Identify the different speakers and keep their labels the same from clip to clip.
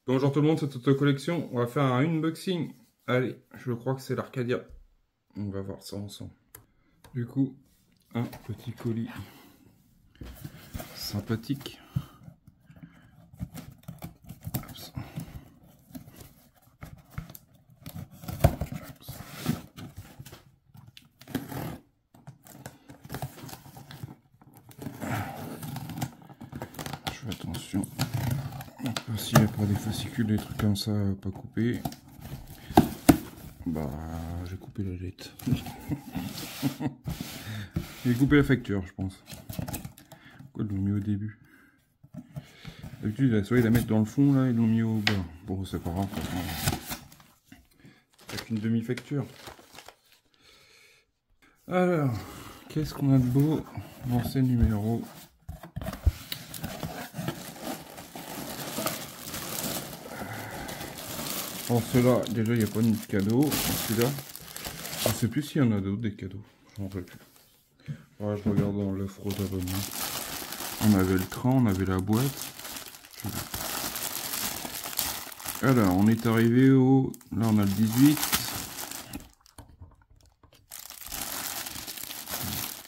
Speaker 1: Bonjour tout le monde, c'est Toto Collection. On va faire un unboxing. Allez, je crois que c'est l'Arcadia. On va voir ça ensemble. Du coup, un petit colis sympathique. Je fais attention. S'il n'y a pas des fascicules, des trucs comme ça, pas coupés, bah j'ai coupé la lettre. J'ai coupé la facture, je pense. Pourquoi ils l'ont mis au début? D'habitude, soit ils la mettent dans le fond, là, ils l'ont mis au bas. Bon, c'est pas grave, c'est qu'une demi-facture. Alors, qu'est-ce qu'on a de beau dans ces numéros? En ceux-là, déjà, il n'y a pas de cadeau. Celui-là, je ne sais plus s'il y en a d'autres, des cadeaux. Je m'en rappelle plus. Voilà, je regarde dans l'offre d'abonnement. On avait le cran, on avait la boîte. Alors, on est arrivé au... Là, on a le 18.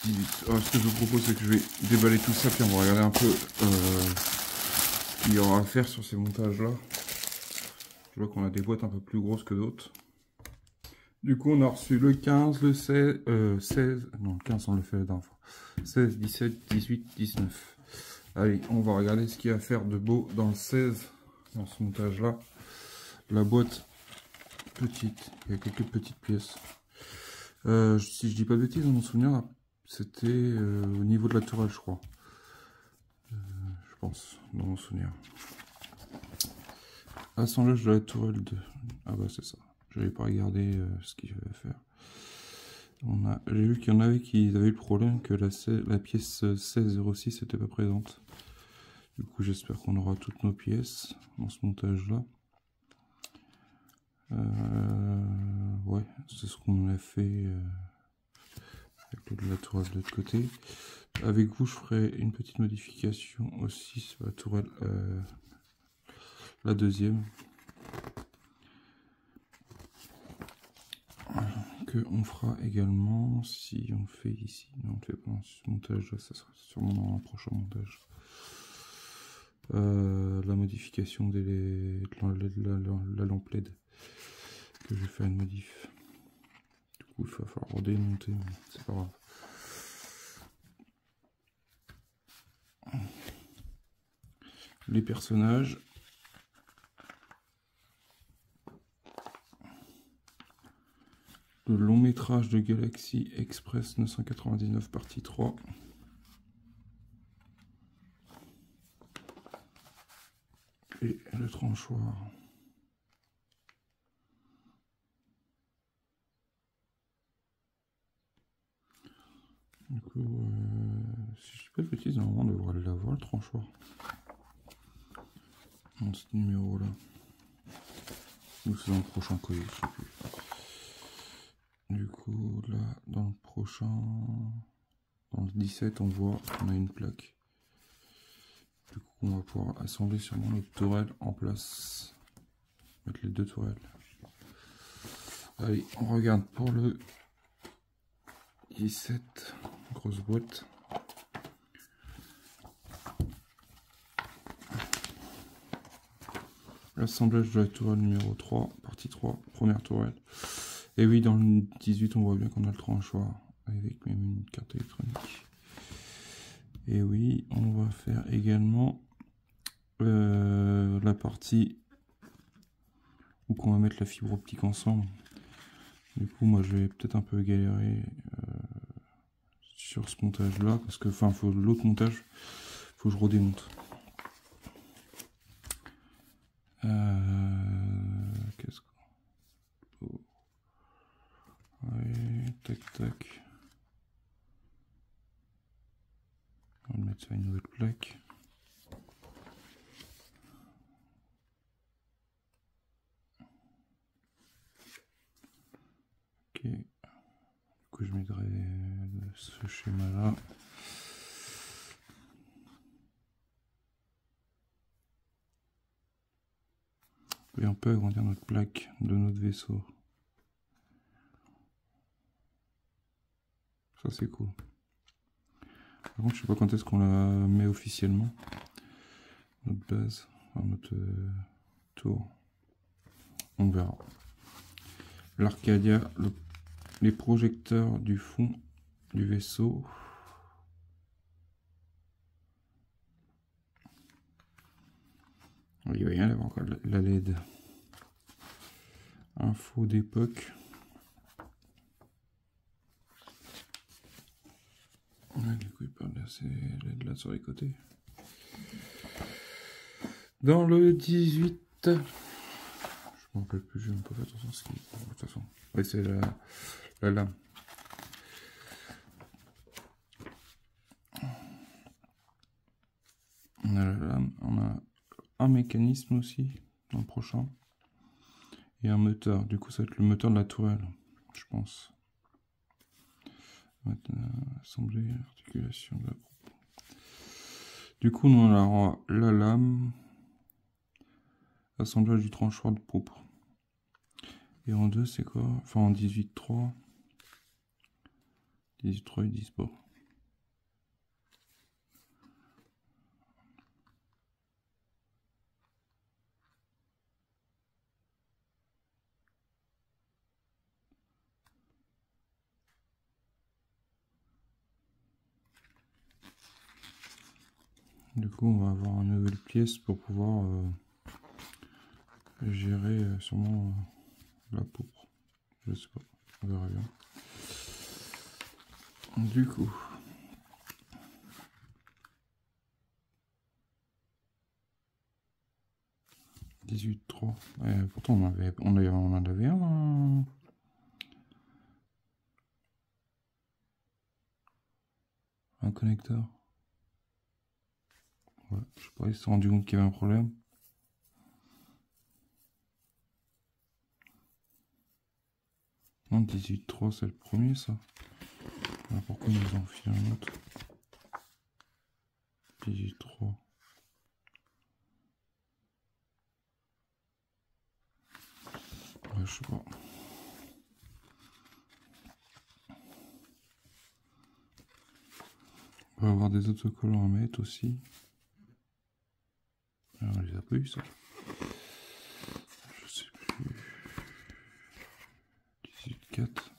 Speaker 1: 18. Alors, ce que je vous propose, c'est que je vais déballer tout ça, puis on va regarder un peu ce qu'il y aura à faire sur ces montages-là. Je vois qu'on a des boîtes un peu plus grosses que d'autres. Du coup, on a reçu le 15, le 16, 16, non, le 15, on le fait la dernière fois. 16, 17, 18, 19. Allez, on va regarder ce qu'il y a à faire de beau dans le 16, dans ce montage-là. La boîte, petite, il y a quelques petites pièces. Si je dis pas de bêtises, dans mon souvenir, c'était au niveau de la tourelle, je crois. Je pense, dans mon souvenir. Assemblage de la tourelle 2. Ah bah c'est ça. J'avais pas regardé ce qu'il fallait faire. J'ai vu qu'il y en avait qui avaient le problème que la pièce 1606 n'était pas présente. Du coup j'espère qu'on aura toutes nos pièces dans ce montage là. Ouais, c'est ce qu'on a fait avec la tourelle de l'autre côté. Avec vous je ferai une petite modification aussi sur la tourelle, la deuxième. Que on fera également si on fait ici. Non, on ne fait pas dans ce montage là, ça sera sûrement dans un prochain montage. La modification de la lampe LED que je vais faire une modif. Du coup, il va falloir redémonter, mais c'est pas grave. Les personnages. Le long métrage de Galaxy Express 999 partie 3. Et le tranchoir. Du coup, si je dis pas de bêtises, normalement on devrait l'avoir le tranchoir. Dans ce numéro là. Ou c'est dans le prochain colis, je sais plus. Du coup, là, dans le prochain, dans le 17, on voit qu'on a une plaque. Du coup, on va pouvoir assembler sûrement notre tourelle en place. Mettre les deux tourelles. Allez, on regarde pour le 17, grosse boîte. L'assemblage de la tourelle numéro 3, partie 3, première tourelle. Et oui, dans le 18, on voit bien qu'on a le tranchoir, avec même une carte électronique. Et oui, on va faire également la partie où on va mettre la fibre optique ensemble. Du coup, moi, je vais peut-être un peu galérer sur ce montage-là, parce que, enfin, faut l'autre montage, faut que je redémonte. Qu'est-ce que... Oh. Ouais, tac, tac. On va mettre ça à une nouvelle plaque. Ok. Du coup, je mettrai ce schéma-là. Et on peut agrandir notre plaque de notre vaisseau. Ça, c'est cool. Par contre, je sais pas quand est-ce qu'on la met officiellement. Notre base, enfin notre tour. On verra. L'Arcadia, les projecteurs du fond du vaisseau. Il va y en avoir encore la LED. Info d'époque. Ouais, du coup, il parle de ces LED là sur les côtés. Dans le 18, je me rappelle plus, je n'ai pas fait attention à ce qu'il y a. De toute façon, ouais, c'est la lame. On a la lame, on a un mécanisme aussi dans le prochain et un moteur. Du coup, ça va être le moteur de la tourelle, je pense. Assembler, articulation de la groupe. Du coup, nous on aura la lame, assemblage du tranchoir de poupe. Et en 2, c'est quoi? Enfin, en 18.3. 18.3, ils disent pas. Du coup, on va avoir une nouvelle pièce pour pouvoir gérer sûrement la poupe. Je sais pas, on verra bien. Du coup, « 18.3. Pourtant, on en avait un connecteur. Ouais, je sais pas, ils se sont rendus compte qu'il y avait un problème. Non, 18.3, c'est le premier, ça. Alors, pourquoi ils nous ont filé un autre? 18.3. Ouais, je sais pas. On va avoir des autocollants à mettre aussi. Alors, on les a pas eu, ça. Je sais plus. 18.4.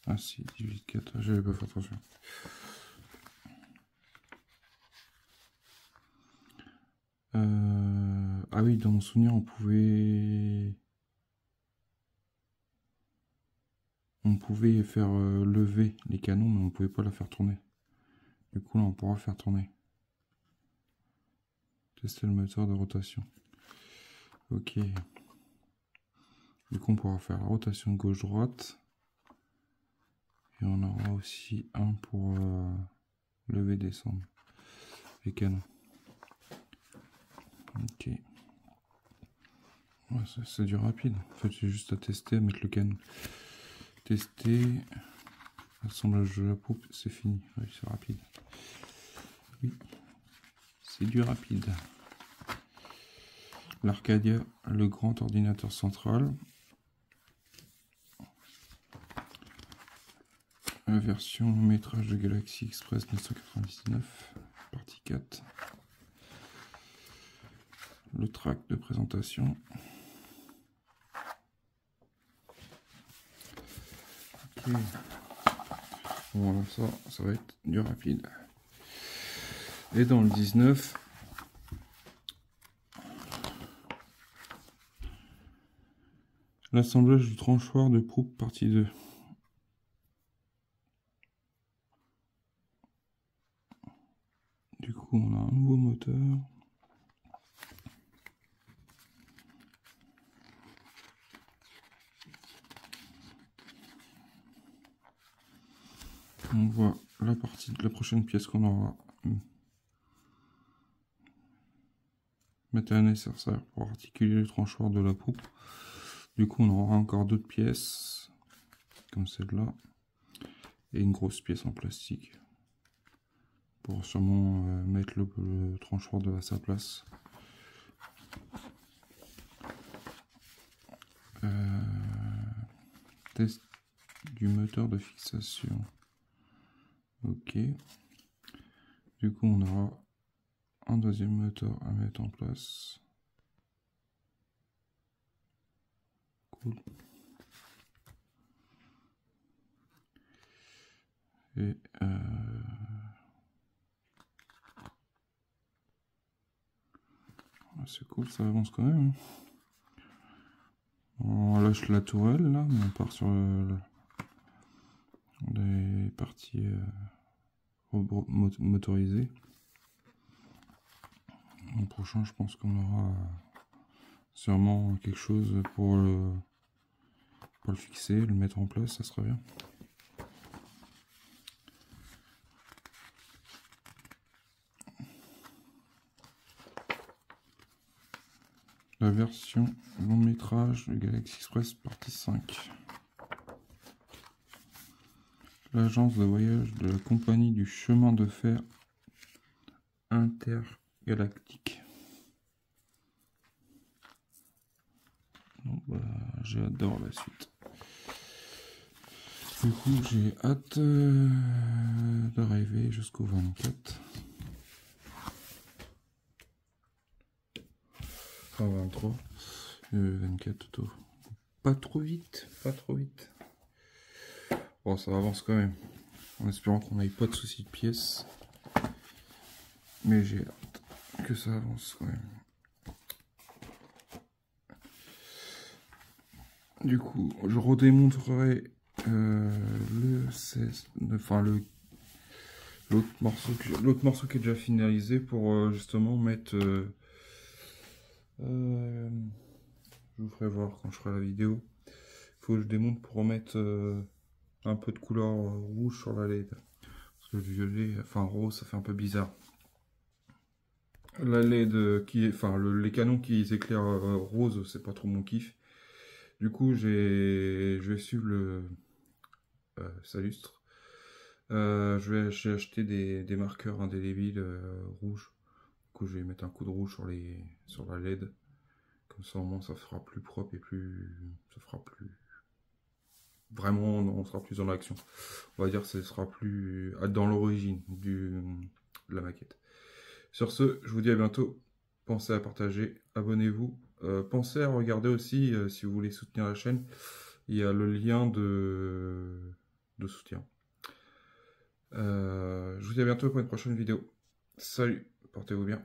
Speaker 1: Ah si, 18.4. J'avais pas fait attention. Ah oui, dans mon souvenir, on pouvait faire lever les canons, mais on pouvait pas la faire tourner. Du coup, là, on pourra faire tourner. Tester le moteur de rotation. Ok. Du coup, on pourra faire la rotation gauche-droite. Et on aura aussi un pour lever, descendre les canons. Ok. Ouais, c'est du rapide. En fait, j'ai juste à tester, à mettre le canon. Tester. Assemblage de la poupe, c'est fini. Oui, c'est rapide. Oui. C'est du rapide. L'Arcadia, le grand ordinateur central. La version métrage de Galaxy Express 999, partie 4. Le track de présentation. Ok. Voilà, ça va être du rapide. Et dans le 19, L'assemblage du tranchoir de Proup partie 2. Du coup, on a un nouveau moteur. On voit la partie de la prochaine pièce qu'on aura. Matériel nécessaire pour articuler le tranchoir de la poupe. Du coup, on aura encore d'autres pièces, comme celle-là, et une grosse pièce en plastique, pour sûrement mettre le tranchoir à sa place. Test du moteur de fixation. Ok. Du coup, on aura un deuxième moteur à mettre en place. Cool. Et c'est cool, ça avance quand même. On lâche la tourelle là, mais on part sur les parties motorisées. L'an prochain, je pense qu'on aura sûrement quelque chose pour le fixer, le mettre en place, ça sera bien. La version long métrage de Galaxy Express partie 5. L'agence de voyage de la compagnie du chemin de fer intergalactique. Bon, bah, j'ai hâte d'avoir la suite. Du coup, j'ai hâte d'arriver jusqu'au 24. Enfin, 23. 24 auto. Pas trop vite, pas trop vite. Bon, ça avance quand même. En espérant qu'on n'ait pas de soucis de pièces. Mais j'ai hâte que ça avance quand même. Du coup, je redémontrerai le 16, enfin l'autre morceau qui est déjà finalisé pour justement mettre. Je vous ferai voir quand je ferai la vidéo. Il faut que je démonte pour remettre un peu de couleur rouge sur la LED. Parce que le violet, enfin rose, ça fait un peu bizarre. La LED qui est, enfin les canons qui éclairent rose, c'est pas trop mon kiff. Du coup, je vais suivre le Salustre. J'ai acheté des marqueurs indélébiles rouges. Du coup, je vais mettre un coup de rouge sur la LED. Comme ça, au moins, ça fera plus propre et ça fera plus. Vraiment, on sera plus dans l'action. On va dire que ce sera plus dans l'origine de la maquette. Sur ce, je vous dis à bientôt. Pensez à partager, abonnez-vous. Pensez à regarder aussi, si vous voulez soutenir la chaîne, il y a le lien de soutien. Je vous dis à bientôt pour une prochaine vidéo. Salut, portez-vous bien.